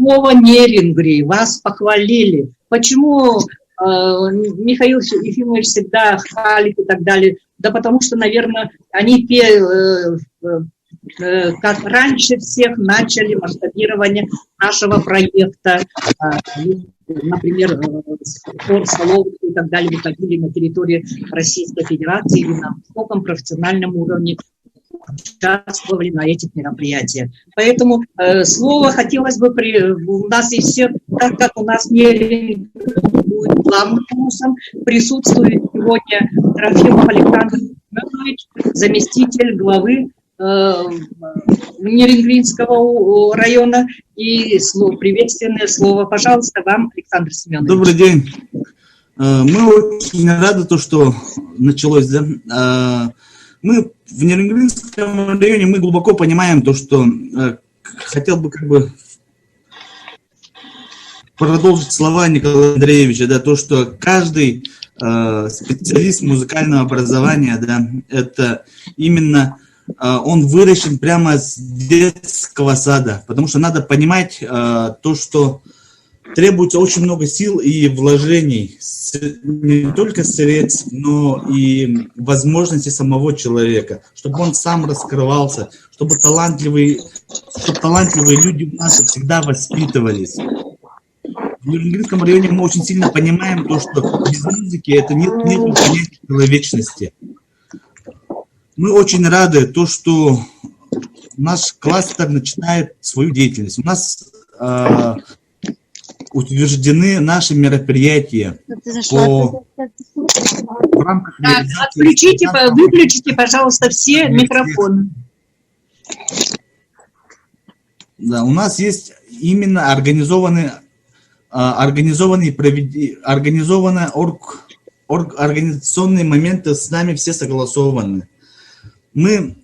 слово «нерингри», вас похвалили. Почему Михаил Ефимович всегда хвалит и так далее? Да потому что, наверное, они как раньше всех начали масштабирование нашего проекта. Например, спорт, столовых и так далее выходили на территории Российской Федерации и на высоком профессиональном уровне участвовали на этих мероприятиях. Поэтому слово хотелось бы у нас и все, так как у нас не будет главным курсом, присутствует сегодня Трофимов Александр Семенович, заместитель главы Нерингринского района, и приветственное слово, пожалуйста, вам, Александр Семенович. Добрый день. Мы очень рады, что началось. Да? Мы в Нерингринском районе мы глубоко понимаем то, что хотел бы продолжить слова Николая Андреевича, да, то, что каждый специалист музыкального образования, да, это именно он выращен прямо с детского сада, потому что надо понимать то, что требуется очень много сил и вложений, не только средств, но и возможностей самого человека, чтобы он сам раскрывался, чтобы талантливые люди у нас всегда воспитывались. В Нерингринском районе мы очень сильно понимаем то, что без музыки это нет понятия человечности. Мы очень рады, что наш кластер начинает свою деятельность. У нас утверждены наши мероприятия в рамках реализации. Выключите, пожалуйста, все микрофоны. Да, у нас есть именно организованные организационные моменты, с нами все согласованы. Мы,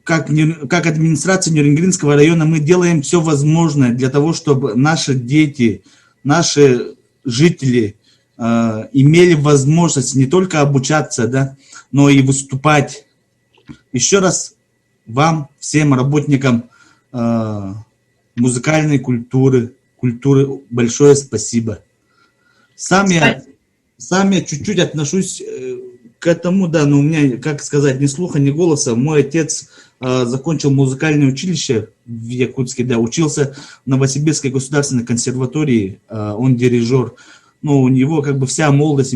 как администрация Нерингринского района, мы делаем все возможное для того, чтобы наши дети, наши жители имели возможность не только обучаться, да, но и выступать. Еще раз вам, всем работникам музыкальной культуры большое спасибо. Сам я чуть-чуть отношусь к этому, да, но у меня, как сказать, ни слуха, ни голоса. Мой отец закончил музыкальное училище в Якутске, да, учился в Новосибирской государственной консерватории, он дирижер. Но у него вся молодость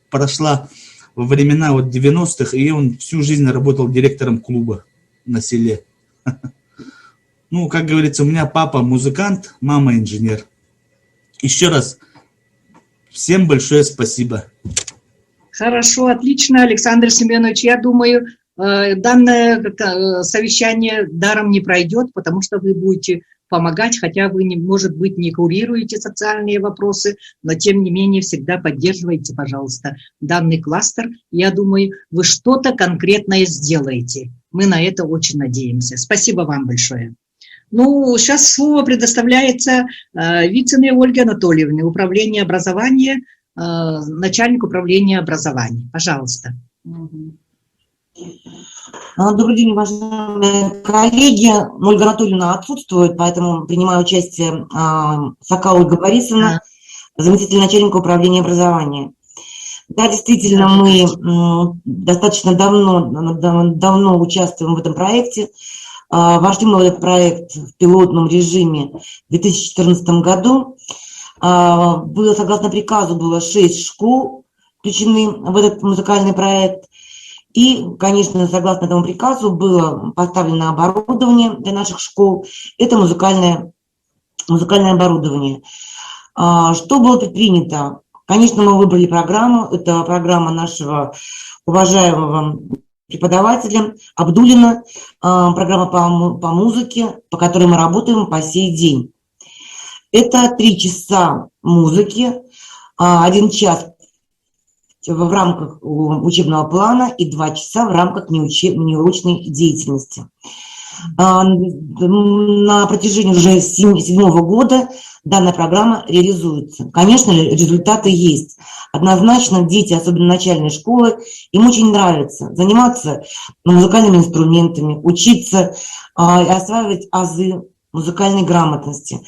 прошла во времена 90-х, и он всю жизнь работал директором клуба на селе. Ну, как говорится, у меня папа музыкант, мама инженер. Еще раз всем большое спасибо. Хорошо, отлично, Александр Семенович. Я думаю, данное совещание даром не пройдет, потому что вы будете помогать, хотя вы, может быть, не курируете социальные вопросы, но, тем не менее, всегда поддерживайте, пожалуйста, данный кластер. Я думаю, вы что-то конкретное сделаете. Мы на это очень надеемся. Спасибо вам большое. Ну, сейчас слово предоставляется Вициной Ольге Анатольевне, управление образования, начальник управления образования. Пожалуйста. Добрый день, уважаемые коллеги. Ольга Анатольевна отсутствует, поэтому принимаю участие Сока Ольга Борисовна, заместитель начальника управления образования. Да, действительно, мы достаточно давно участвуем в этом проекте. Вошли мы в этот проект в пилотном режиме в 2014 году. Согласно приказу, было 6 школ включены в этот музыкальный проект. И, конечно, согласно этому приказу, было поставлено оборудование для наших школ. Это музыкальное оборудование. Что было предпринято? Конечно, мы выбрали программу. Это программа нашего уважаемого преподавателя Абдулина, программа по музыке, по которой мы работаем по сей день. Это 3 часа музыки, 1 час в рамках учебного плана и 2 часа в рамках неурочной деятельности. На протяжении уже 7-го года данная программа реализуется. Конечно, результаты есть. Однозначно дети, особенно начальной школы, им очень нравится заниматься музыкальными инструментами, учиться, осваивать азы музыкальной грамотности.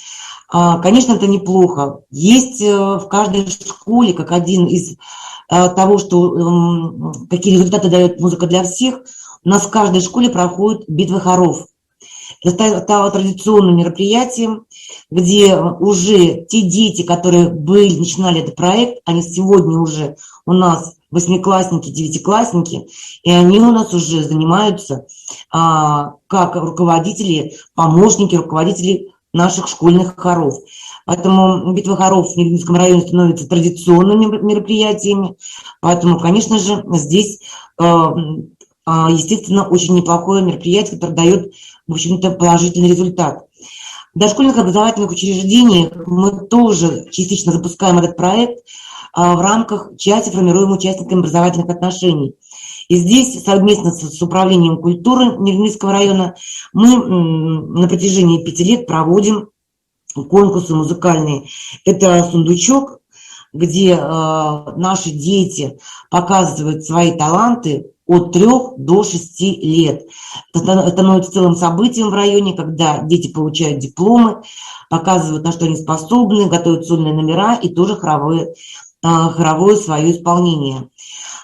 Конечно, это неплохо. Есть в каждой школе, как один из того, что какие результаты дает музыка для всех, у нас в каждой школе проходит битва хоров. Это стало традиционным мероприятием, где уже те дети, которые начинали этот проект, они сегодня уже у нас восьмиклассники, девятиклассники, и они у нас уже занимаются как руководители, помощники руководителей наших школьных хоров. Поэтому битва хоров в Нерюнгинском районе становится традиционными мероприятиями. Поэтому, конечно же, здесь, естественно, очень неплохое мероприятие, которое дает, в общем-то, положительный результат. В дошкольных образовательных учреждениях мы тоже частично запускаем этот проект в рамках части формируем участниками образовательных отношений. И здесь совместно с Управлением культуры Нерюнгинского района мы на протяжении 5 лет проводим конкурсы музыкальные. Это «Сундучок», где наши дети показывают свои таланты от 3 до 6 лет. Это становится целым событием в районе, когда дети получают дипломы, показывают, на что они способны, готовят сольные номера и тоже хоровое свое исполнение.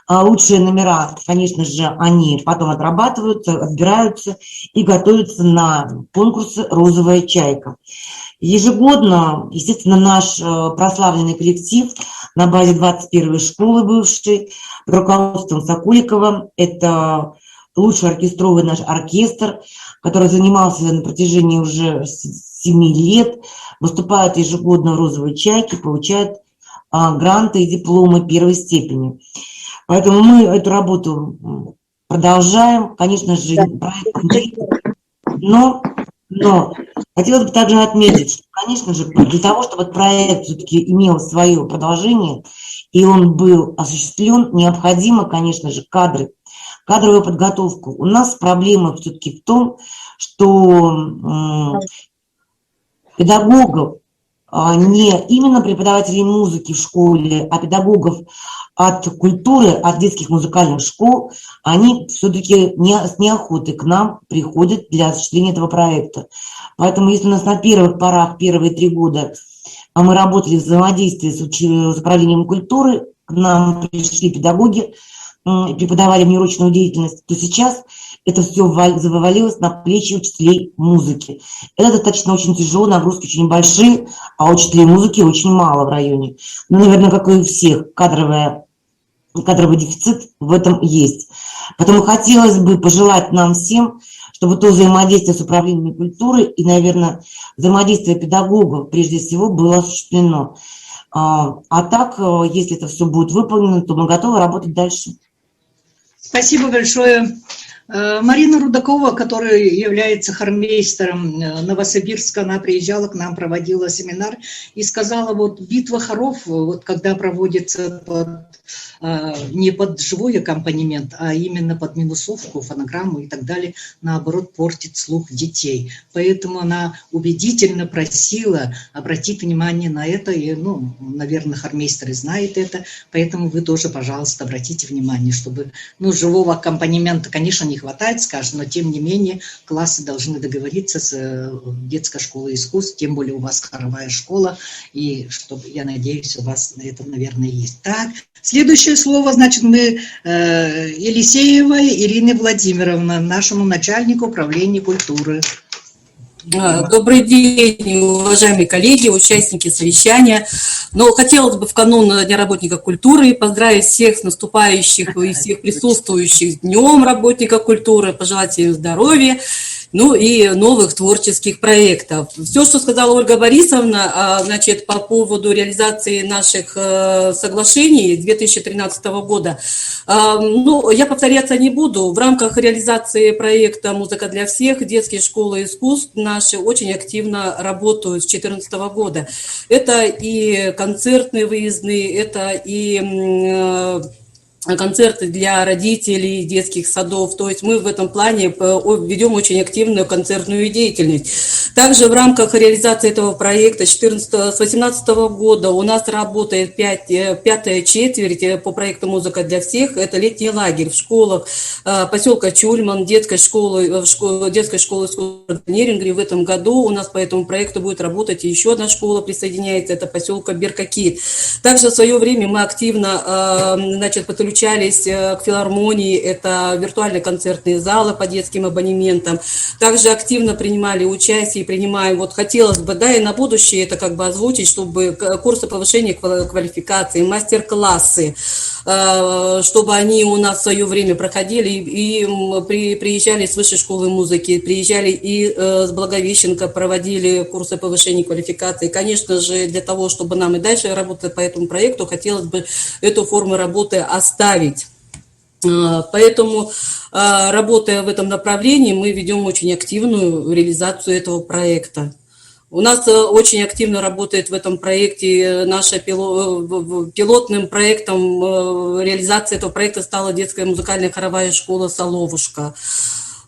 Лучшие номера, конечно же, они потом отрабатываются, отбираются и готовятся на конкурсы «Розовая чайка». Ежегодно, естественно, наш прославленный коллектив на базе 21-й школы бывшей под руководством Сокуликова, это лучший оркестровый наш оркестр, который занимался на протяжении уже 7 лет, выступает ежегодно в «Розовой чайке», получает гранты и дипломы 1-й степени. Поэтому мы эту работу продолжаем. Конечно же, проект интересный, но хотелось бы также отметить, что, конечно же, для того, чтобы этот проект все-таки имел свое продолжение и он был осуществлен, необходимо, конечно же, кадровую подготовку. У нас проблема все-таки в том, что педагогов, не именно преподавателей музыки в школе, а педагогов от культуры, от детских музыкальных школ, они все-таки с неохотой к нам приходят для осуществления этого проекта. Поэтому если у нас на первых порах, первые 3 года мы работали в взаимодействии с управлением культуры, к нам пришли педагоги, преподавали внеурочную деятельность, то сейчас это все завалилось на плечи учителей музыки. Это достаточно очень тяжело, нагрузки очень большие, а учителей музыки очень мало в районе. Ну, наверное, как и у всех, кадровый дефицит в этом есть. Поэтому хотелось бы пожелать нам всем, чтобы то взаимодействие с управлением культуры и, наверное, взаимодействие педагогов прежде всего было осуществлено. А так, если это все будет выполнено, то мы готовы работать дальше. Спасибо большое. Марина Рудакова, которая является хормейстером Новосибирска, она приезжала к нам, проводила семинар и сказала, вот битва хоров, вот когда проводится не под живой аккомпанемент, а именно под минусовку, фонограмму и так далее, наоборот, портит слух детей. Поэтому она убедительно просила обратить внимание на это, и, наверное, хормейстеры знают это, поэтому вы тоже, пожалуйста, обратите внимание, чтобы, живого аккомпанемента, конечно, не хватает, скажем, но тем не менее классы должны договориться с детской школой искусств, тем более у вас хоровая школа, и чтобы, я надеюсь, у вас это, наверное, есть. Так, следующее слово, значит, мы Елисеевой Ирине Владимировне, нашему начальнику управления культуры. Добрый день, уважаемые коллеги, участники совещания. Но хотелось бы в канун Дня работника культуры поздравить всех с наступающих и всех присутствующих с Днем работника культуры, пожелать им здоровья, и новых творческих проектов. Все, что сказала Ольга Борисовна, значит, по поводу реализации наших соглашений 2013 года, я повторяться не буду. В рамках реализации проекта «Музыка для всех» детские школы искусств наши очень активно работают с 2014 года. Это и концертные выездные, это и концерты для родителей детских садов. То есть мы в этом плане ведем очень активную концертную деятельность. Также в рамках реализации этого проекта с 2018 года у нас работает пятая четверть по проекту «Музыка для всех». Это летний лагерь в школах поселка Чульман, детской школы Нерингари. В этом году у нас по этому проекту будет работать и еще одна школа присоединяется, это поселка Беркакит. Также в свое время мы активно подключались к филармонии, это виртуальные концертные залы по детским абонементам. Также активно принимали участие и принимаем, вот хотелось бы, да, и на будущее это как бы озвучить, чтобы курсы повышения квалификации, мастер-классы, чтобы они у нас в свое время проходили, и приезжали с высшей школы музыки, приезжали и с Благовещенко, проводили курсы повышения квалификации. Конечно же, для того, чтобы нам и дальше работать по этому проекту, хотелось бы эту форму работы оставить. Поэтому, работая в этом направлении, мы ведем очень активную реализацию этого проекта. У нас очень активно работает в этом проекте, нашим пилотным проектом реализации этого проекта стала детская музыкальная хоровая школа «Соловушка».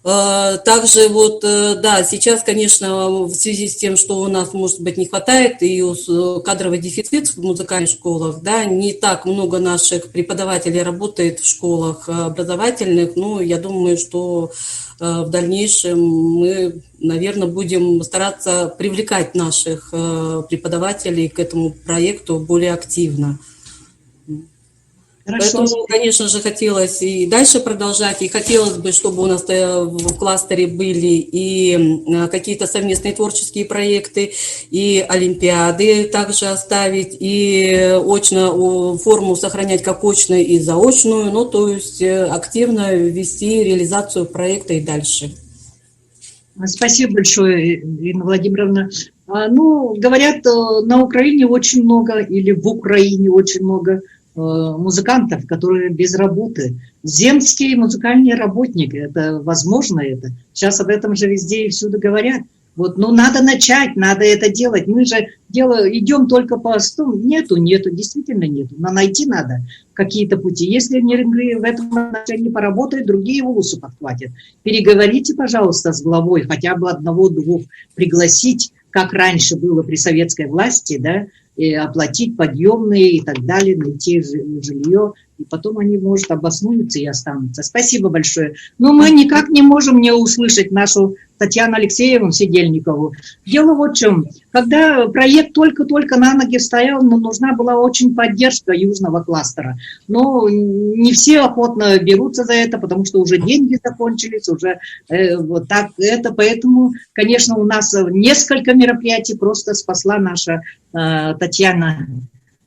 Также вот, да, сейчас, конечно, в связи с тем, что у нас, может быть, не хватает и кадровый дефицит в музыкальных школах, да, не так много наших преподавателей работает в школах образовательных, но я думаю, что в дальнейшем мы, наверное, будем стараться привлекать наших преподавателей к этому проекту более активно. Хорошо. Поэтому, конечно же, хотелось и дальше продолжать, и хотелось бы, чтобы у нас в кластере были и какие-то совместные творческие проекты, и олимпиады также оставить, и форму сохранять как очную и заочную, ну, то есть активно вести реализацию проекта и дальше. Спасибо большое, Ирина Владимировна. Ну, говорят, на Украине очень много, или в Украине очень много музыкантов, которые без работы. Земские музыкальные работники, это возможно это. Сейчас об этом же везде и всюду говорят. Вот, ну, надо начать, надо это делать. Мы же идем только по столу. Нету, действительно нету. Но найти надо какие-то пути. Если Нерингари в этом отношении поработает, другие его усу подхватят. Переговорите, пожалуйста, с главой, хотя бы одного-двух пригласить, как раньше было при советской власти, да, и оплатить подъемные и так далее, найти жилье, и потом они, может, обоснуются и останутся. Спасибо большое. Но мы никак не можем не услышать нашу Татьяну Алексеевну Сидельникову. Дело вот в чем. Когда проект только-только на ноги стоял, нужна была очень поддержка южного кластера. Но не все охотно берутся за это, потому что уже деньги закончились, уже вот так это. Поэтому, конечно, у нас несколько мероприятий просто спасла наша Татьяна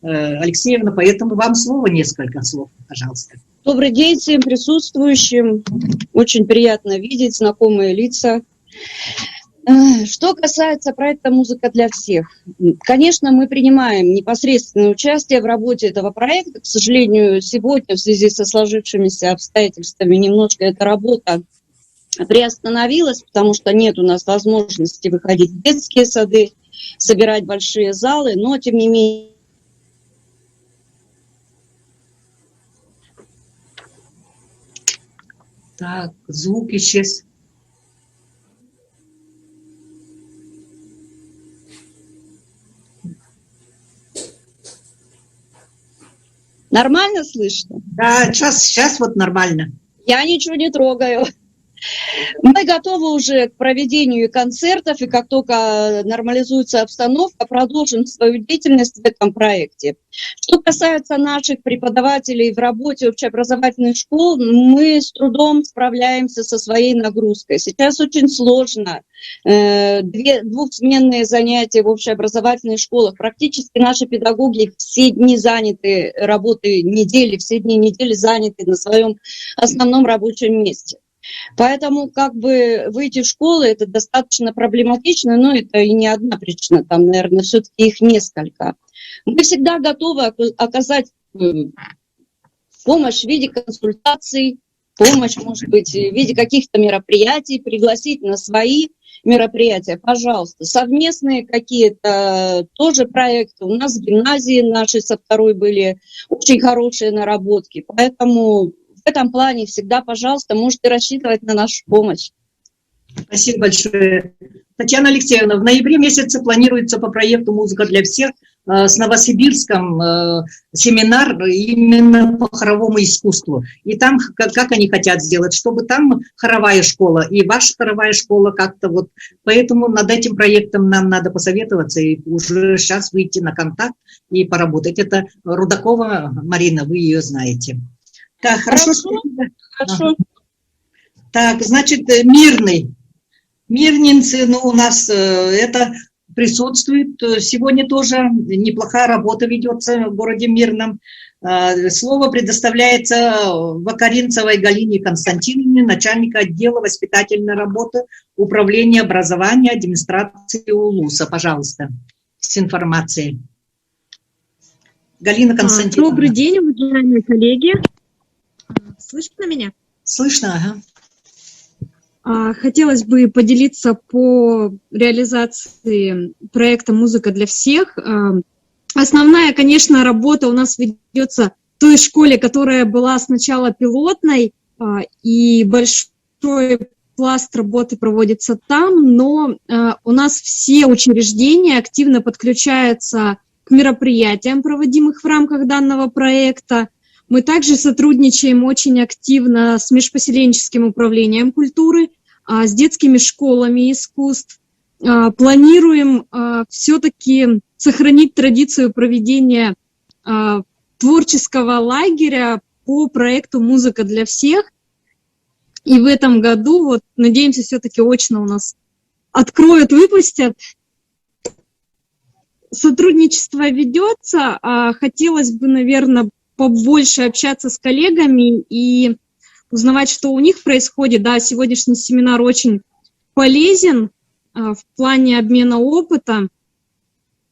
Алексеевна, поэтому вам слово, несколько слов, пожалуйста. Добрый день всем присутствующим. Очень приятно видеть знакомые лица. Что касается проекта «Музыка для всех», конечно, мы принимаем непосредственное участие в работе этого проекта. К сожалению, сегодня в связи со сложившимися обстоятельствами немножко эта работа приостановилась, потому что нет у нас возможности выходить в детские сады, собирать большие залы, но тем не менее. Так, звук исчез. Нормально слышно? Да, сейчас вот нормально. Я ничего не трогаю. Мы готовы уже к проведению концертов, и как только нормализуется обстановка, продолжим свою деятельность в этом проекте. Что касается наших преподавателей в работе общеобразовательных школ, мы с трудом справляемся со своей нагрузкой. Сейчас очень сложно. Двухсменные занятия в общеобразовательных школах. Практически наши педагоги все дни заняты работой недели, все дни недели заняты на своем основном рабочем месте. Поэтому как бы выйти в школы это достаточно проблематично, но это и не одна причина, там, наверное, все-таки их несколько. Мы всегда готовы оказать помощь в виде консультаций, помощь, может быть, в виде каких-то мероприятий, пригласить на свои мероприятия, пожалуйста. Совместные какие-то тоже проекты. У нас в гимназии нашей со второй были очень хорошие наработки, поэтому в этом плане всегда, пожалуйста, можете рассчитывать на нашу помощь. Спасибо большое. Татьяна Алексеевна, в ноябре месяце планируется по проекту «Музыка для всех» с Новосибирском семинар именно по хоровому искусству. И там, как они хотят сделать, чтобы там хоровая школа и ваша хоровая школа как-то вот. Поэтому над этим проектом нам надо посоветоваться и уже сейчас выйти на контакт и поработать. Это Рудакова Марина, вы ее знаете. Так, хорошо. Хорошо. Так, значит, Мирнинцы, ну, у нас это присутствует. Сегодня тоже неплохая работа ведется в городе Мирном. Слово предоставляется Вакаринцевой Галине Константиновне, начальника отдела воспитательной работы Управления образования администрации УЛУСа. Пожалуйста, с информацией. Галина Константиновна. Добрый день, уважаемые коллеги. Слышно меня? Слышно, ага. Хотелось бы поделиться по реализации проекта «Музыка для всех». Основная, конечно, работа у нас ведется в той школе, которая была сначала пилотной, и большой пласт работы проводится там, но у нас все учреждения активно подключаются к мероприятиям, проводимым в рамках данного проекта. Мы также сотрудничаем очень активно с межпоселенческим управлением культуры, с детскими школами искусств. Планируем все-таки сохранить традицию проведения творческого лагеря по проекту «Музыка для всех». И в этом году, вот, надеемся, все-таки очно у нас откроют, выпустят. Сотрудничество ведется. Хотелось бы, наверное, побольше общаться с коллегами и узнавать, что у них происходит. Да, сегодняшний семинар очень полезен в плане обмена опыта,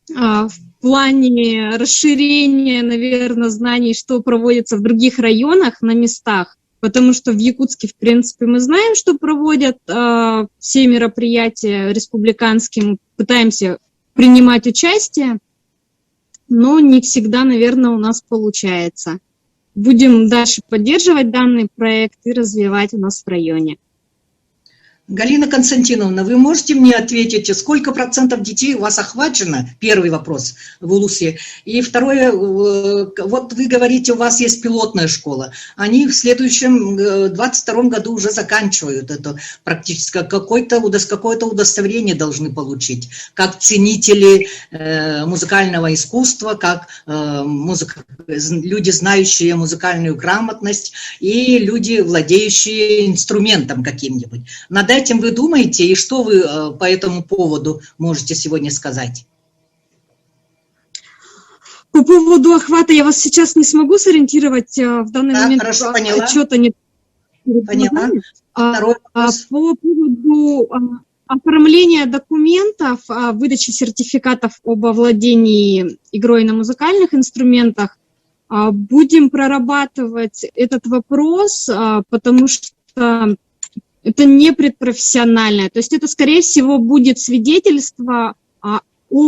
в плане расширения, наверное, знаний, что проводится в других районах, на местах, потому что в Якутске, в принципе, мы знаем, что проводят все мероприятия республиканские, мы пытаемся принимать участие, но не всегда, наверное, у нас получается. Будем дальше поддерживать данный проект и развивать у нас в районе. Галина Константиновна, вы можете мне ответить, сколько процентов детей у вас охвачено? Первый вопрос в УЛУСе. И второе, вот вы говорите, у вас есть пилотная школа. Они в следующем 22 году уже заканчивают это практически. Какое-то удостоверение должны получить, как ценители музыкального искусства, как люди, знающие музыкальную грамотность и люди, владеющие инструментом каким-нибудь. Над этим вы думаете, и что вы по этому поводу можете сегодня сказать? По поводу охвата я вас сейчас не смогу сориентировать в данный момент. Хорошо, поняла. Отчета не... Поняла. Второй вопрос. По поводу оформления документов, выдачи сертификатов об овладении игрой на музыкальных инструментах, будем прорабатывать этот вопрос, потому что это не предпрофессиональное. То есть это, скорее всего, будет свидетельство о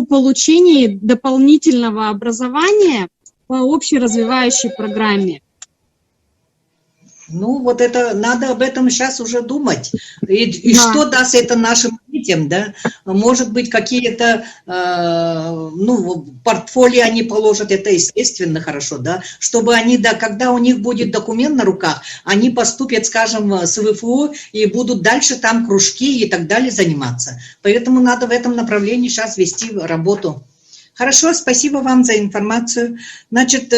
получении дополнительного образования по общеразвивающей программе. Ну, вот это, надо об этом сейчас уже думать. И Да. что даст это нашим детям, да? Может быть, какие-то, портфолио они положат, это естественно хорошо, да? Чтобы они, да, когда у них будет документ на руках, они поступят, скажем, с ВФУ и будут дальше там кружки и так далее заниматься. Поэтому надо в этом направлении сейчас вести работу. Хорошо, спасибо вам за информацию. Значит,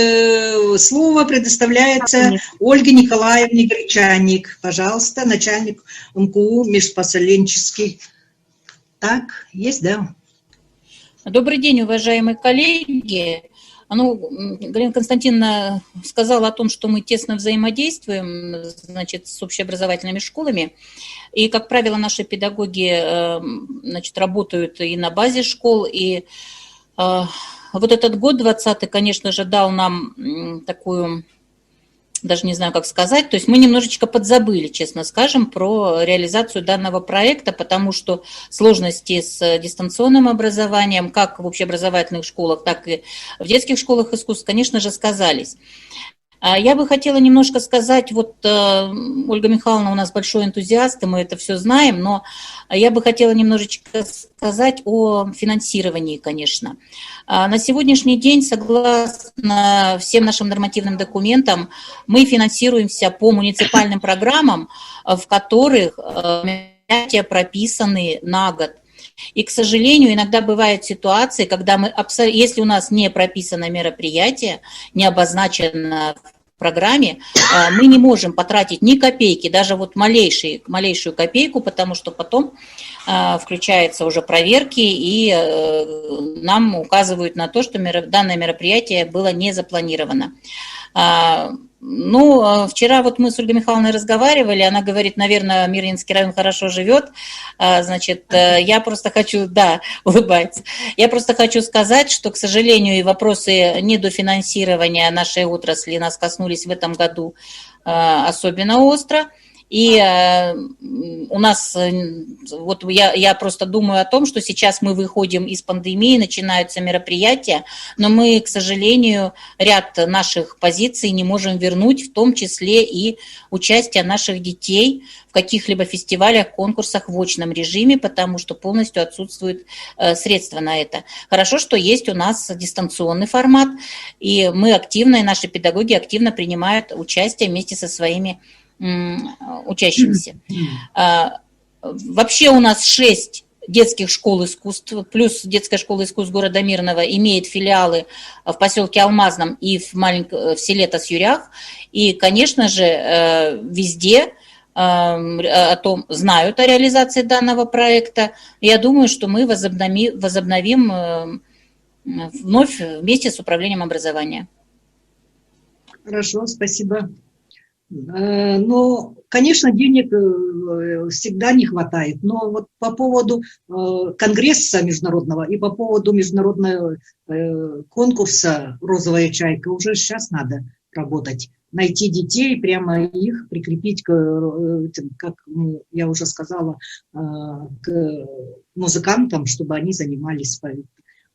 слово предоставляется Ольге Николаевне Гречаник. Пожалуйста, начальник МКУ межпоселенческий. Так, есть, да? Добрый день, уважаемые коллеги. Галина Константиновна сказала о том, что мы тесно взаимодействуем, значит, с общеобразовательными школами. И, как правило, наши педагоги, значит, работают и на базе школ, и вот этот год 2020, конечно же, дал нам такую, даже не знаю, как сказать, то есть мы немножечко подзабыли, честно скажем, про реализацию данного проекта, потому что сложности с дистанционным образованием, как в общеобразовательных школах, так и в детских школах искусств, конечно же, сказались. Я бы хотела немножко сказать, вот Ольга Михайловна у нас большой энтузиаст, и мы это все знаем, но я бы хотела немножечко сказать о финансировании, конечно. На сегодняшний день, согласно всем нашим нормативным документам, мы финансируемся по муниципальным программам, в которых мероприятия прописаны на год. И, к сожалению, иногда бывают ситуации, когда если у нас не прописано мероприятие, не обозначено в программе, мы не можем потратить ни копейки, даже вот малейшую копейку, потому что потом включаются уже проверки, и нам указывают на то, что данное мероприятие было не запланировано. Ну, вчера вот мы с Ольгой Михайловной разговаривали, она говорит, наверное, Мирнинский район хорошо живет, значит, я просто хочу, да, улыбается, я просто хочу сказать, что, к сожалению, и вопросы недофинансирования нашей отрасли нас коснулись в этом году особенно остро. И у нас, вот я просто думаю о том, что сейчас мы выходим из пандемии, начинаются мероприятия, но мы, к сожалению, ряд наших позиций не можем вернуть, в том числе и участие наших детей в каких-либо фестивалях, конкурсах в очном режиме, потому что полностью отсутствуют средства на это. Хорошо, что есть у нас дистанционный формат, и мы активно, и наши педагоги активно принимают участие вместе со своими учащимися. Вообще у нас 6 детских школ искусств, плюс детская школа искусств города Мирного имеет филиалы в поселке Алмазном и в селе Тасюрях. И, конечно же, везде о том знают о реализации данного проекта. Я думаю, что мы возобновим вновь вместе с управлением образования. Хорошо, спасибо. Но, конечно, денег всегда не хватает, но вот по поводу конгресса международного и по поводу международного конкурса «Розовая чайка» уже сейчас надо работать. Найти детей, прямо их прикрепить, как я уже сказала, к музыкантам, чтобы они занимались,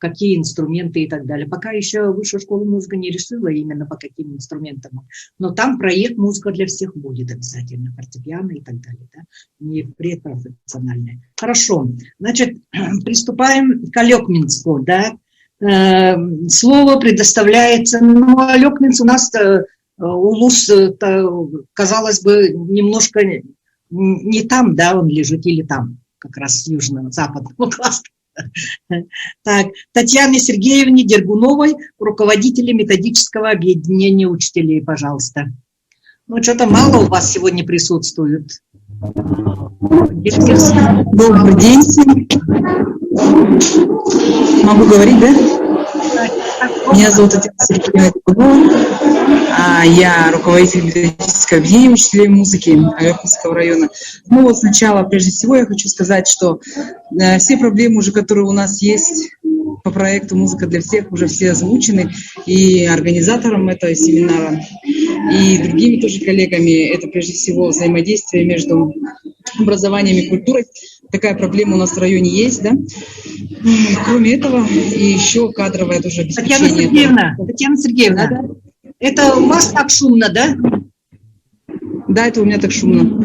какие инструменты и так далее. Пока еще Высшая школа музыки не решила именно по каким инструментам. Но там проект «Музыка для всех» будет обязательно, фортепиано и так далее. Да? Не предпрофессиональное. Хорошо. Значит, приступаем к Алекминску. Да? Слово предоставляется. Ну, Алекминск у нас Улус, казалось бы, немножко не там, да, он лежит, или там, как раз с южного, западного класса. Так, Татьяне Сергеевне Дергуновой, руководителю методического объединения учителей, пожалуйста. Ну, что-то мало у вас сегодня присутствует. Добрый день. Могу говорить, да? Меня зовут Татьяна Сергеевна Дергунова. Я руководитель методического объединения учителей музыки Алекминского района. Ну вот сначала, прежде всего, я хочу сказать, что все проблемы уже, которые у нас есть по проекту «Музыка для всех», уже все озвучены и организатором этого семинара, и другими тоже коллегами. Это прежде всего взаимодействие между образованием и культурой. Такая проблема у нас в районе есть, да? Кроме этого, и еще кадровое тоже обеспечение. Татьяна Сергеевна, да? Это у вас так шумно, да? Да, это у меня так шумно.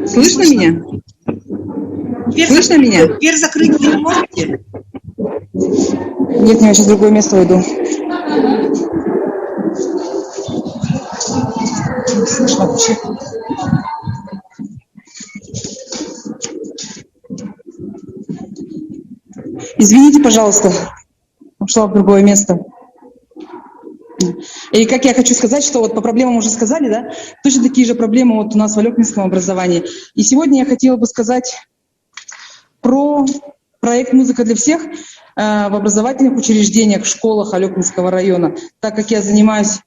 Слышно меня? Слышно меня? Дверь закрыть вы не можете? Нет, я сейчас в другое место уйду. Не слышно вообще. Извините, пожалуйста. Ушла в другое место. И как я хочу сказать, что вот по проблемам уже сказали, да, точно такие же проблемы вот у нас в Алекминском образовании. И сегодня я хотела бы сказать про проект «Музыка для всех» в образовательных учреждениях, в школах Алекминского района, так как я занимаюсь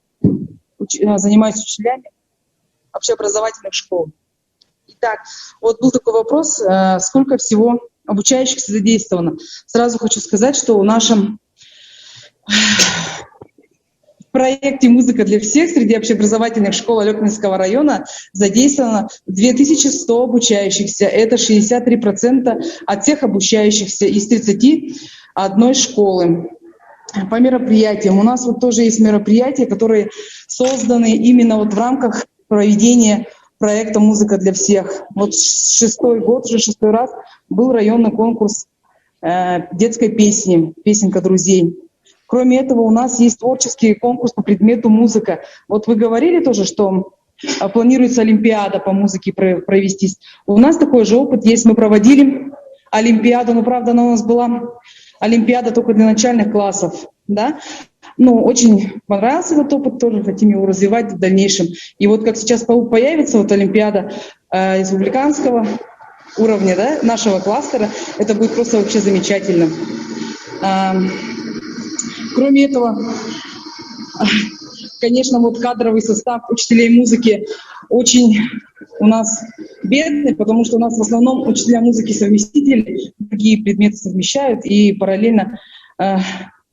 учителями общеобразовательных школ. Итак, вот был такой вопрос, сколько всего обучающихся задействовано. Сразу хочу сказать, что в нашем проекте «Музыка для всех» среди общеобразовательных школ Алекминского района задействовано 2100 обучающихся. Это 63% от всех обучающихся из 31 школы. по мероприятиям. У нас вот тоже есть мероприятия, которые созданы именно вот в рамках проведения проекта «Музыка для всех». Вот 6-й год, уже 6-й раз был районный конкурс детской песни «Песенка друзей». Кроме этого, у нас есть творческий конкурс по предмету «Музыка». Вот вы говорили тоже, что планируется олимпиада по музыке провестись. У нас такой же опыт есть. Мы проводили олимпиаду, но, правда, она у нас была олимпиада только для начальных классов, да. Ну, очень понравился этот опыт, тоже хотим его развивать в дальнейшем. И вот как сейчас появится вот олимпиада республиканского уровня, да, нашего кластера, это будет просто вообще замечательно. Кроме этого, конечно, вот кадровый состав учителей музыки очень у нас бедный, потому что у нас в основном учителя музыки совместители, другие предметы совмещают и параллельно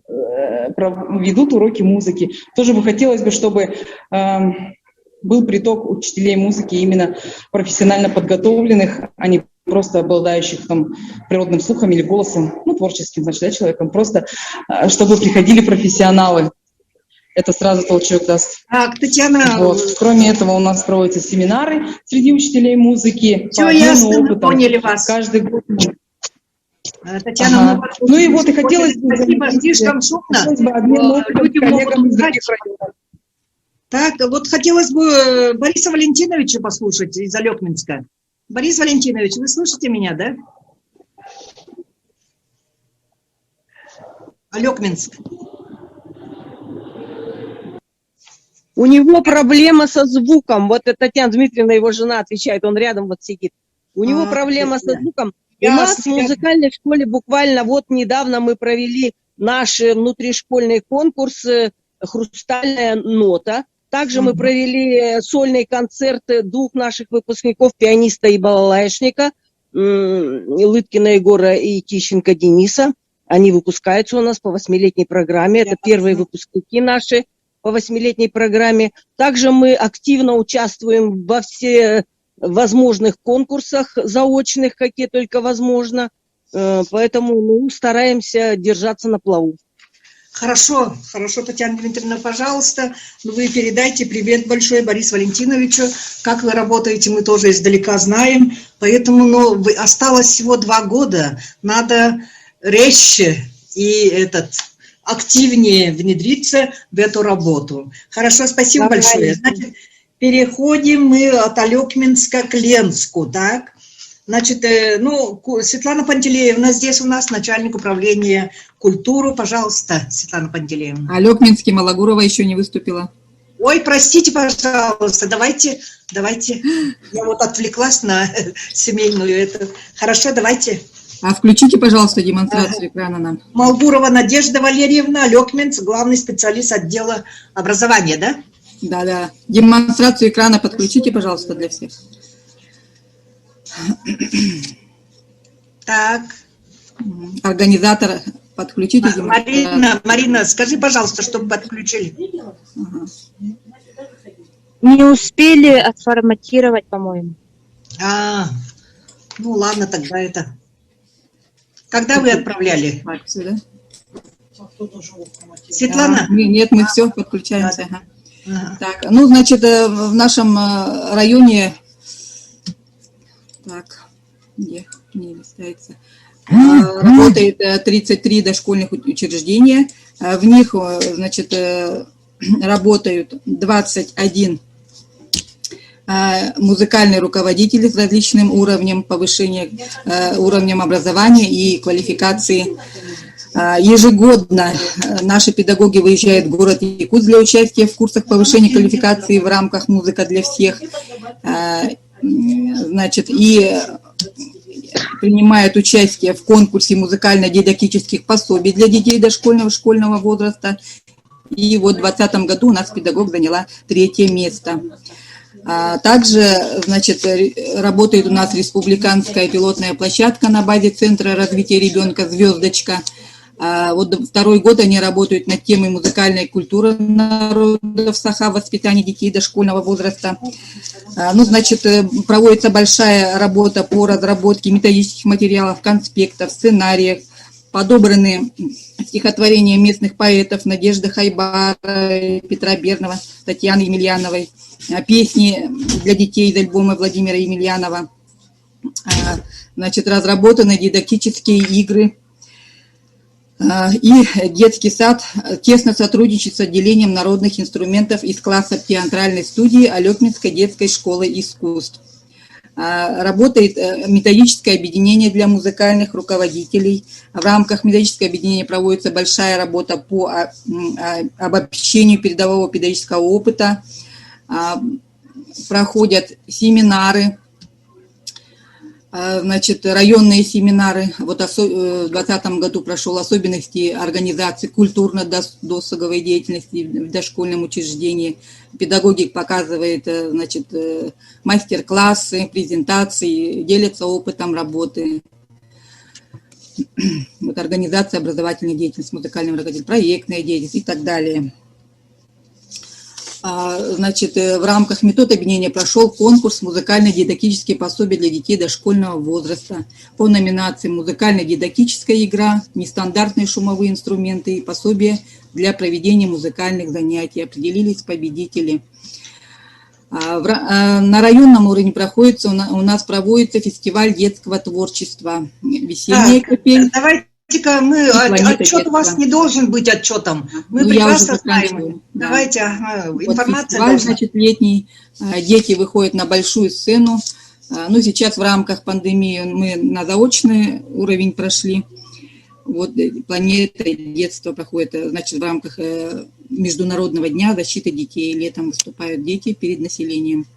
ведут уроки музыки. Тоже бы хотелось бы, чтобы был приток учителей музыки именно профессионально подготовленных, а не просто обладающих там природным слухом или голосом, ну, творческим, значит, да, человеком, просто чтобы приходили профессионалы. Это сразу толчок даст. Так, Татьяна... Вот. Кроме этого, у нас проводятся семинары среди учителей музыки. Все ясно, мы поняли вас. Каждый год. Татьяна, ну и вот, и хотелось бы... Спасибо, слишком шумно. Люди могут узнать. Так, вот хотелось бы Бориса Валентиновича послушать из Алекминска. Борис Валентинович, вы слышите меня, да? Алекминск. У него проблема со звуком. Вот это Татьяна Дмитриевна, его жена, отвечает, он рядом вот сидит. У него проблема со звуком. У нас в музыкальной школе буквально вот недавно мы провели наш внутришкольный конкурс «Хрустальная нота». Также мы провели сольный концерт двух наших выпускников, пианиста и балалайшника, Лыткина Егора и Тищенко Дениса. Они выпускаются у нас по 8-летней программе. Это первые выпускники наши по 8-летней программе. Также мы активно участвуем во всевозможных конкурсах заочных, какие только возможно. Поэтому мы стараемся держаться на плаву. Хорошо, хорошо, Татьяна Дмитриевна, пожалуйста, вы передайте привет большой Борису Валентиновичу. Как вы работаете, мы тоже издалека знаем. Поэтому осталось всего 2 года. Надо резче и активнее внедриться в эту работу. Хорошо, спасибо большое. Значит, переходим мы от Алекминска к Ленску, так? Значит, Светлана Пантелеевна здесь у нас, начальник управления культуры. Пожалуйста, Светлана Пантелеевна. Алекминске Малагурова еще не выступила. Ой, простите, пожалуйста, давайте. Я вот отвлеклась на семейную. Хорошо, давайте. А включите, пожалуйста, демонстрацию экрана нам. Малгурова Надежда Валерьевна, Алекминск, главный специалист отдела образования, да? Да. Демонстрацию экрана подключите, пожалуйста, для всех. Так. Организатор, подключите. Марина, скажи, пожалуйста, чтобы подключили. Не успели отформатировать, по-моему. Ну ладно, тогда это. Когда вы отправляли? Светлана? Нет, мы все подключаемся. Так, значит, в нашем районе... Так, где не листается. Работает 33 дошкольных учреждения. В них, значит, работают 21 музыкальные руководители с различным уровнем повышения, уровнем образования и квалификации. Ежегодно наши педагоги выезжают в город Якутск для участия в курсах повышения квалификации в рамках «Музыка для всех». Значит, и принимают участие в конкурсе музыкально-дидактических пособий для детей дошкольного школьного возраста. И вот в 2020 году у нас педагог заняла 3-е место. Также, значит, работает у нас республиканская пилотная площадка на базе Центра развития ребенка «Звездочка». Вот 2-й год они работают над темой музыкальной культуры народов Саха, воспитания детей дошкольного возраста. Значит, проводится большая работа по разработке методических материалов, конспектов, сценариев, подобраны стихотворения местных поэтов Надежды Хайбара, Петра Бернова, Татьяны Емельяновой, песни для детей из альбома Владимира Емельянова. Значит, разработаны дидактические игры. И детский сад тесно сотрудничает с отделением народных инструментов из класса театральной студии Алёкминской детской школы искусств. Работает методическое объединение для музыкальных руководителей. В рамках методического объединения проводится большая работа по обобщению передового педагогического опыта. Проходят семинары, значит, районные семинары. Вот в 2020 году прошел особенности организации культурно-досуговой деятельности в дошкольном учреждении. Педагогик показывает, значит, мастер-классы, презентации, делятся опытом работы. Вот организация образовательной деятельности, музыкального руководителя, проектная деятельность и так далее. Значит, в рамках метод объединения прошел конкурс «Музыкально-дидактические пособия для детей дошкольного возраста» по номинации «Музыкально-дидактическая игра», «Нестандартные шумовые инструменты» и «Пособия для проведения музыкальных занятий». Определились победители. На районном уровне у нас проводится фестиваль детского творчества. «Весенняя капель». Давайте-ка мы, отчет у вас не должен быть отчетом. Мы прекрасно знаем. Да. Давайте, информация фестиваль, должна. значит, летний. Дети выходят на большую сцену. Ну, сейчас в рамках пандемии мы на заочный уровень прошли. Вот планета детства проходит, значит, в рамках Международного дня защиты детей. Летом выступают дети перед населением.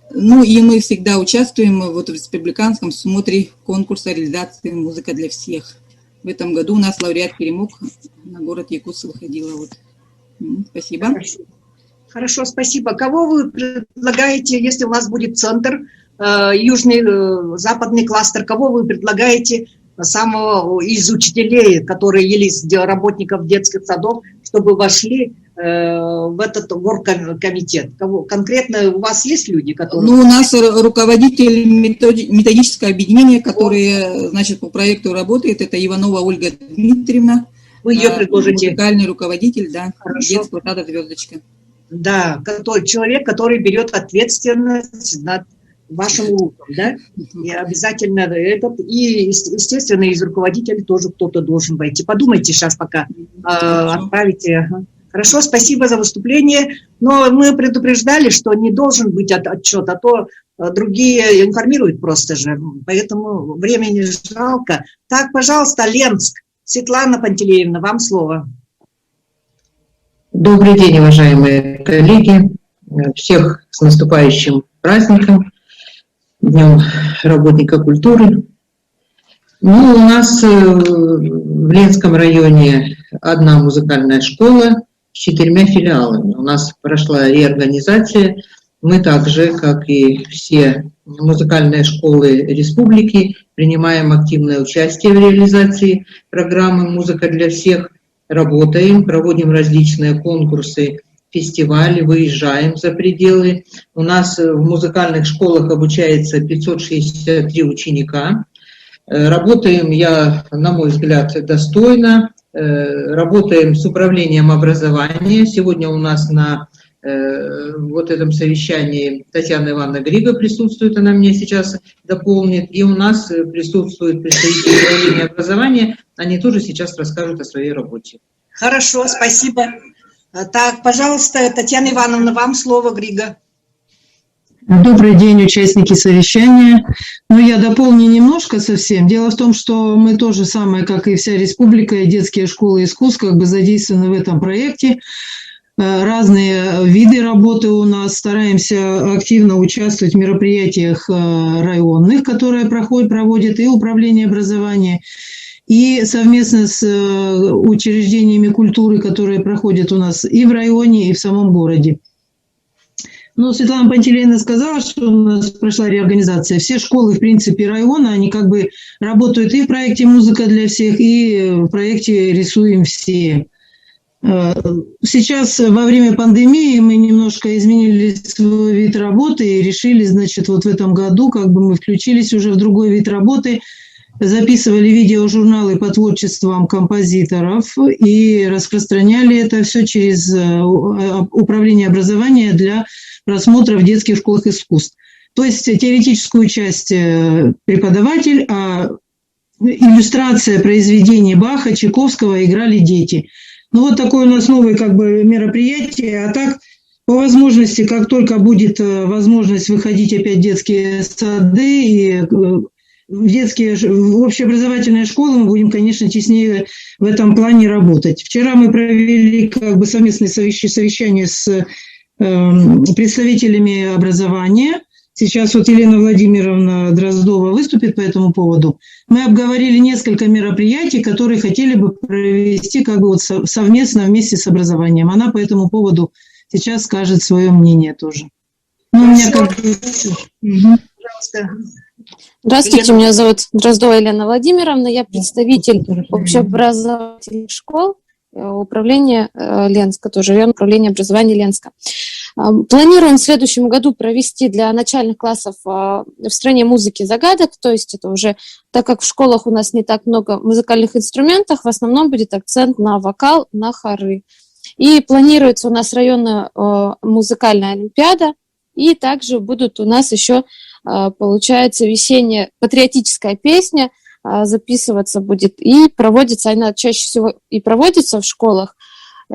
Ну и мы всегда участвуем вот в республиканском смотре конкурса реализации «Музыка для всех». В этом году у нас лауреат Теремок на город Якутск выходила. Вот. Спасибо. Хорошо, спасибо. Кого вы предлагаете, если у нас будет центр, южный, западный кластер, кого вы предлагаете самого из учителей, которые или из работников детских садов, чтобы вошли в этот оргкомитет? Конкретно у вас есть люди, которые... Ну, у нас руководитель методического объединения, который, значит, по проекту работает, это Иванова Ольга Дмитриевна. Вы ее предложите? Музыкальный руководитель, да, Хорошо. детского сада «Звездочка». Да, человек, который берет ответственность над вашим уроком, да? И обязательно этот, и, естественно, из руководителей тоже кто-то должен войти. Подумайте сейчас, пока отправите. Хорошо, спасибо за выступление. Но мы предупреждали, что не должен быть отчет, а то другие информируют просто же. Поэтому времени жалко. Так, пожалуйста, Ленск. Светлана Пантелеевна, вам слово. Добрый день, уважаемые коллеги. Всех с наступающим праздником, Днем работника культуры. Ну, у нас в Ленском районе одна музыкальная школа с 4 филиалами. У нас прошла реорганизация. Мы также, как и все музыкальные школы республики, принимаем активное участие в реализации программы «Музыка для всех». Работаем, проводим различные конкурсы, фестивали, выезжаем за пределы. У нас в музыкальных школах обучается 563 ученика. Работаем, на мой взгляд, достойно. Работаем с управлением образования. Сегодня у нас на вот этом совещании Татьяна Ивановна Грига присутствует, она меня сейчас дополнит. И у нас присутствуют представители управления образования. Они тоже сейчас расскажут о своей работе. Хорошо, спасибо. Так, пожалуйста, Татьяна Ивановна, вам слово, Грига. Добрый день, участники совещания. Ну, я дополню немножко совсем. Дело в том, что мы то же самое, как и вся республика, и детские школы искусств, как бы задействованы в этом проекте. Разные виды работы у нас. Стараемся активно участвовать в мероприятиях районных, которые проводит и управление образования, и совместно с учреждениями культуры, которые проходят у нас и в районе, и в самом городе. Ну, Светлана Пантелеевна сказала, что у нас прошла реорганизация. Все школы, в принципе, района, они как бы работают и в проекте «Музыка для всех», и в проекте «Рисуем все». Сейчас во время пандемии мы немножко изменили свой вид работы и решили, значит, вот в этом году как бы мы включились уже в другой вид работы. записывали видеожурналы по творчествам композиторов и распространяли это все через управление образования для просмотра в детских школах искусств. То есть теоретическую часть преподаватель, а иллюстрация произведений Баха, Чайковского играли дети. Ну вот такое у нас новое как бы мероприятие, а так по возможности, как только будет возможность выходить опять в детские сады и в общеобразовательные школы, мы будем, конечно, теснее в этом плане работать. Вчера мы провели как бы совместное совещание с представителями образования. Сейчас вот Елена Владимировна Дроздова выступит по этому поводу. Мы обговорили несколько мероприятий, которые хотели бы провести как бы вот совместно вместе с образованием. Она по этому поводу сейчас скажет свое мнение тоже. Ну, у меня как бы... Пожалуйста. Здравствуйте, меня зовут Дроздова Елена Владимировна, я представитель общеобразовательных школ управления Ленска, тоже район управления образования Ленска. Планируем в следующем году провести для начальных классов в стране музыки загадок, то есть это уже, так как в школах у нас не так много музыкальных инструментов, в основном будет акцент на вокал, на хоры. И планируется у нас районная музыкальная олимпиада, и также будут у нас еще, получается, весенняя патриотическая песня, записываться будет, и проводится, она чаще всего и проводится в школах.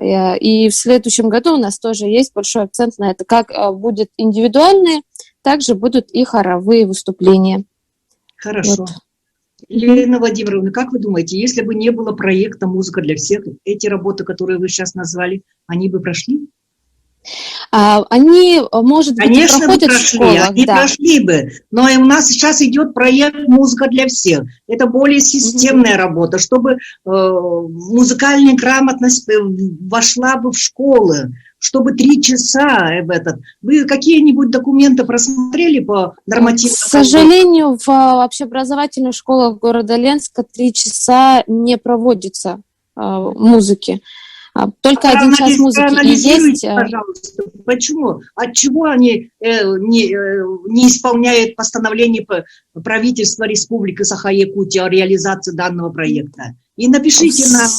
И в следующем году у нас тоже есть большой акцент на это. Как будет индивидуальные, также будут и хоровые выступления. Хорошо. Вот. Елена Владимировна, как вы думаете, если бы не было проекта «Музыка для всех», эти работы, которые вы сейчас назвали, они бы прошли? Они, может быть, конечно, проходят прошли, в школах. они да. прошли бы, но и у нас сейчас идет проект «Музыка для всех». Это более системная работа, чтобы музыкальная грамотность вошла бы в школы, чтобы 3 часа в этот. Вы какие-нибудь документы просмотрели по нормативам? К сожалению, в общеобразовательных школах города Ленска 3 часа не проводится музыки. Только 1 час музыки и есть. Пожалуйста, почему? Отчего они не исполняют постановление правительства Республики Саха-Якутия о реализации данного проекта? И напишите нам,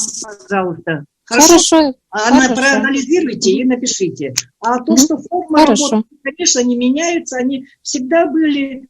пожалуйста. Хорошо. Проанализируйте и напишите. А то, что формы работы, конечно, не меняются, они всегда были...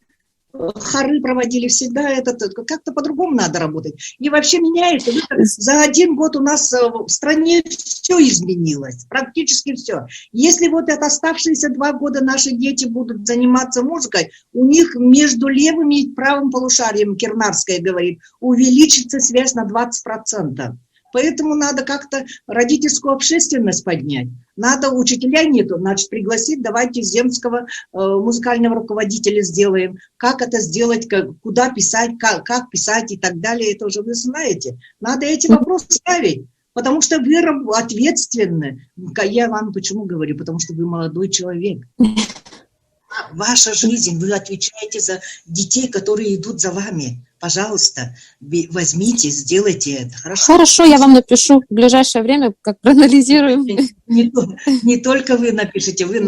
Хоры проводили всегда, как-то по-другому надо работать. И вообще меняется. За 1 год у нас в стране все изменилось, практически все. Если вот это оставшиеся 2 года наши дети будут заниматься музыкой, у них между левым и правым полушарием, Кирнарская говорит, увеличится связь на 20%. Поэтому надо как-то родительскую общественность поднять. Надо, учителя нету, значит, пригласить, давайте земского музыкального руководителя сделаем. Как это сделать, куда писать, как писать и так далее, это уже вы знаете. Надо эти вопросы ставить, потому что вы ответственны. Я вам почему говорю? Потому что вы молодой человек. Ваша жизнь, вы отвечаете за детей, которые идут за вами. Пожалуйста, возьмите, сделайте это. Хорошо? Хорошо, я вам напишу в ближайшее время, как проанализируем. Не только вы напишите, вы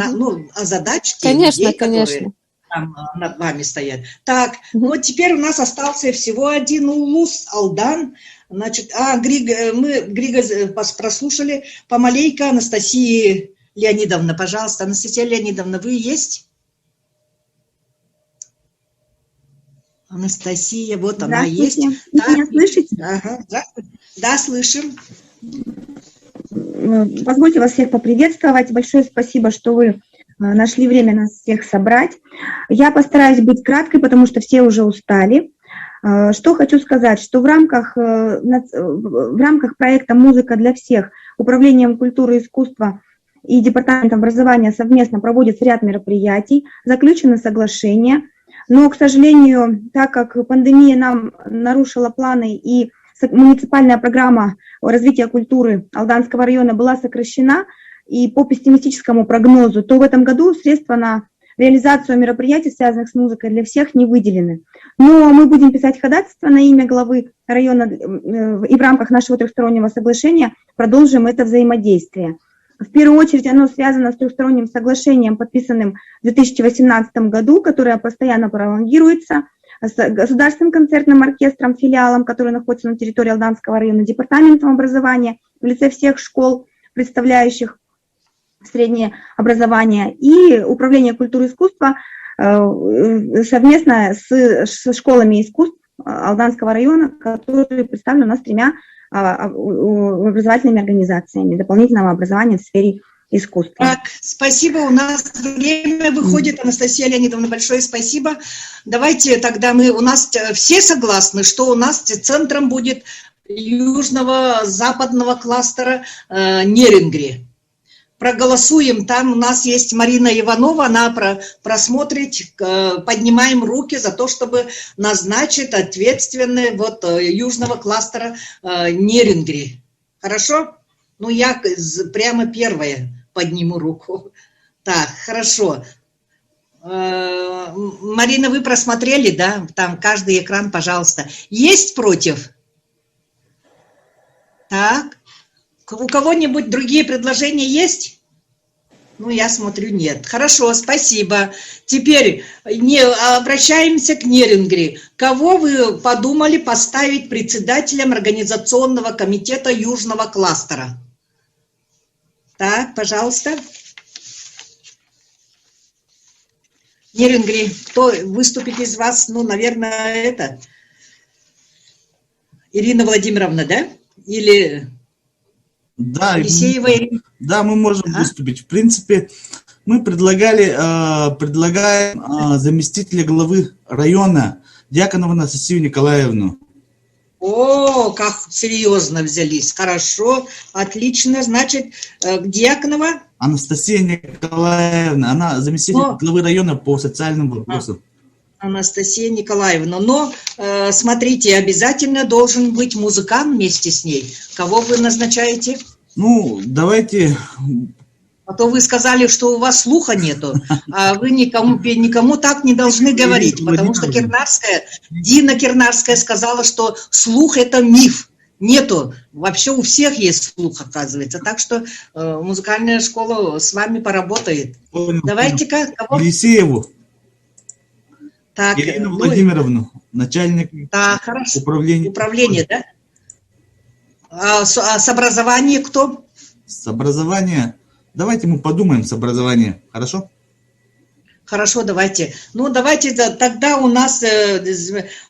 озадачьте конечно, людей, конечно. которые там над вами стоят. Так, вот теперь у нас остался всего один улус, Алдан. Значит, мы Грига прослушали. Помалейка Анастасия Леонидовна, пожалуйста. Анастасия Леонидовна, вы есть? Анастасия, вот она есть. Меня слышите? Ага, да, слышим. Позвольте вас всех поприветствовать. Большое спасибо, что вы нашли время нас всех собрать. Я постараюсь быть краткой, потому что все уже устали. Что хочу сказать, что в рамках проекта «Музыка для всех» Управлением культуры и искусства и Департаментом образования совместно проводится ряд мероприятий, заключены соглашения. Но, к сожалению, так как пандемия нам нарушила планы и муниципальная программа развития культуры Алданского района была сокращена, и по пессимистическому прогнозу, то в этом году средства на реализацию мероприятий, связанных с музыкой для всех, не выделены. Но мы будем писать ходатайство на имя главы района и в рамках нашего трехстороннего соглашения продолжим это взаимодействие. В первую очередь оно связано с трехсторонним соглашением, подписанным в 2018 году, которое постоянно пролонгируется. с Государственным концертным оркестром, филиалом, который находится на территории Алданского района, Департаментом образования в лице всех школ, представляющих среднее образование, и Управление культуры и искусства совместно с школами искусств Алданского района, которые представлены у нас 3 образовательными организациями дополнительного образования в сфере искусства. Так, спасибо, у нас время выходит. Анастасия Леонидовна, большое спасибо. Давайте тогда у нас все согласны, что у нас центром будет южного западного кластера Нерингри. Проголосуем, там у нас есть Марина Иванова, она просмотрит, поднимаем руки за то, чтобы назначить ответственный южного кластера Нерингри. Хорошо? Ну, я прямо первая подниму руку. Так, хорошо. Марина, вы просмотрели, да? Там каждый экран, пожалуйста. Есть против? Так. У кого-нибудь другие предложения есть? Ну, я смотрю, нет. Хорошо, спасибо. Теперь обращаемся к Нерингри. Кого вы подумали поставить председателем организационного комитета Южного кластера? Так, пожалуйста. Нерингри, кто выступит из вас? Ну, наверное, Ирина Владимировна, да? Или... Да, Елисеева. Да, мы можем выступить. В принципе, мы предлагаем заместителя главы района Дьяконову Анастасию Николаевну. О, как серьезно взялись. Хорошо, отлично. Значит, Дьяконова? Анастасия Николаевна, она заместитель главы района по социальным вопросам. Анастасия Николаевна. Но, смотрите, обязательно должен быть музыкант вместе с ней. Кого вы назначаете? Ну, давайте... А то вы сказали, что у вас слуха нету, а вы никому так не должны говорить, потому что Дина Кирнарская сказала, что слух – это миф. Нету. Вообще у всех есть слух, оказывается. Так что музыкальная школа с вами поработает. Давайте-ка... Елисееву. Так, Ирину Владимировну, начальник управления. Да? А с образования кто? С образования. Давайте мы подумаем с образования. Хорошо? Хорошо, давайте. Ну, давайте тогда у нас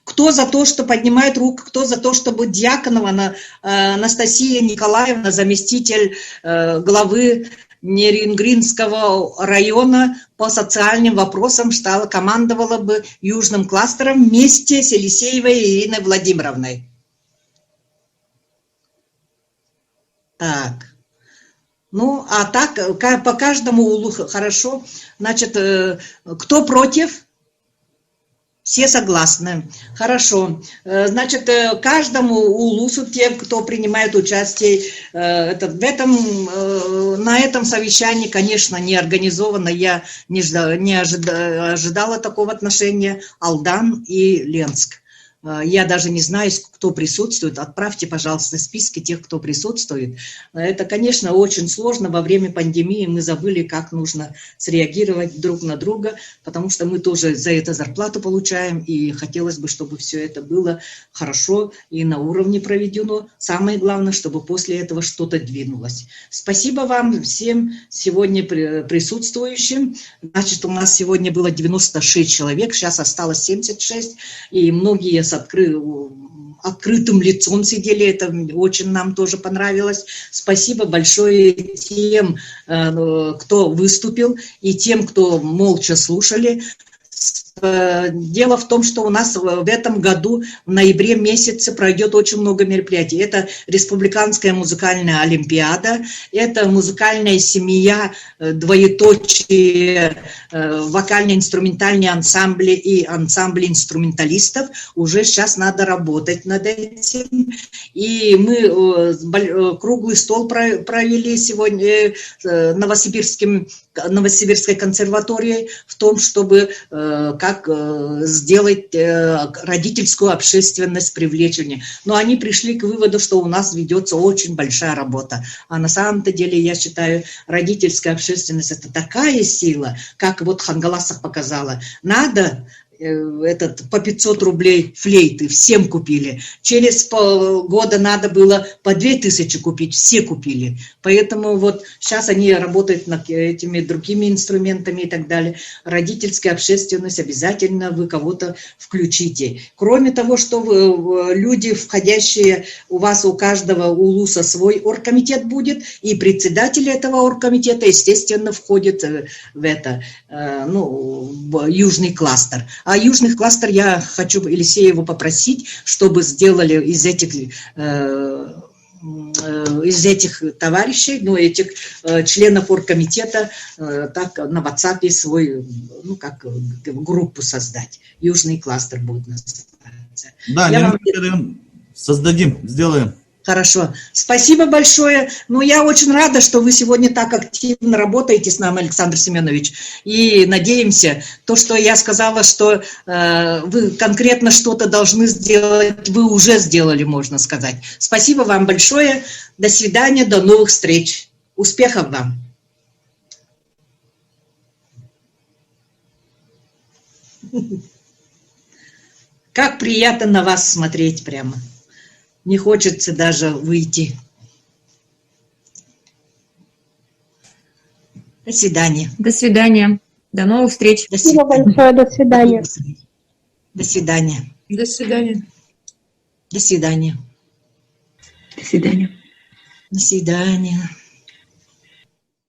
кто за то, что поднимает руку, кто за то, чтобы Дьяконова Анастасия Николаевна, заместитель главы Нерингринского района по социальным вопросам командовала бы южным кластером вместе с Елисеевой Ириной Владимировной. Так. Ну, а так, по каждому хорошо. Значит, кто против? Все согласны. Хорошо. Значит, каждому улусу, тем, кто принимает участие на этом совещании, конечно, не организовано, я не ожидала такого отношения, Алдан и Ленск. Я даже не знаю, кто присутствует. Отправьте, пожалуйста, списки тех, кто присутствует. Это, конечно, очень сложно. Во время пандемии мы забыли, как нужно среагировать друг на друга, потому что мы тоже за это зарплату получаем, и хотелось бы, чтобы все это было хорошо и на уровне проведено. Самое главное, чтобы после этого что-то двинулось. Спасибо вам всем сегодня присутствующим. Значит, у нас сегодня было 96 человек, сейчас осталось 76, и многие с открытым лицом сидели, это очень нам тоже понравилось. Спасибо большое тем, кто выступил, и тем, кто молча слушали. Дело в том, что у нас в этом году, в ноябре месяце, пройдет очень много мероприятий. Это Республиканская музыкальная олимпиада, это музыкальная семья, двоеточие, вокально-инструментальные ансамбли и ансамбли инструменталистов. Уже сейчас надо работать над этим. И мы круглый стол провели сегодня Новосибирской консерваторией в том, чтобы как сделать родительскую общественность привлечения. Но они пришли к выводу, что у нас ведется очень большая работа. А на самом-то деле, я считаю, родительская общественность – это такая сила, как вот Хангаласах показала. Надо по 500 рублей флейты, всем купили. Через полгода надо было по 2000 купить, все купили. Поэтому вот сейчас они работают над этими другими инструментами и так далее. Родительская общественность, обязательно вы кого-то включите. Кроме того, что люди, входящие, у вас у каждого улуса свой оргкомитет будет, и председатель этого оргкомитета, естественно, входит в это, в южный кластер. А южный кластер я хочу Елисееву попросить, чтобы сделали из этих товарищей, этих членов оргкомитета, так на WhatsApp свой, группу создать. Южный кластер будет называться. Да, создадим, сделаем. Хорошо. Спасибо большое. Я очень рада, что вы сегодня так активно работаете с нами, Александр Семенович. И надеемся, то, что я сказала, что вы конкретно что-то должны сделать, вы уже сделали, можно сказать. Спасибо вам большое. До свидания, до новых встреч. Успехов вам. Как приятно на вас смотреть прямо. Не хочется даже выйти. До свидания. До свидания. До новых встреч. Спасибо большое. До свидания. До свидания. До свидания. До свидания. До свидания. До свидания.